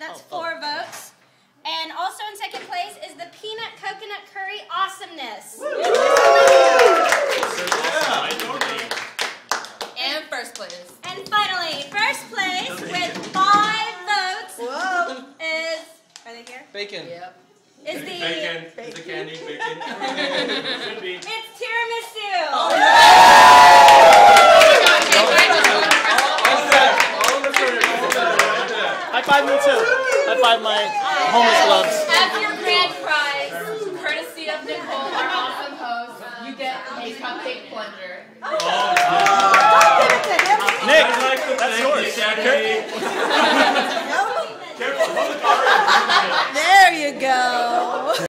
That's 4 votes. And also in second place is the Peanut Coconut Curry Awesomeness. And first place. And finally, first place with 5 votes is, are they here? Bacon. Yep. Is the Bacon. Is the candy bacon? Should be. It's tiramisu. High five me too. High five my homeless gloves. As your grand prize, courtesy of Nicole, our awesome host, you get a cupcake plunger. Nick, that's yours. Careful, hold the car.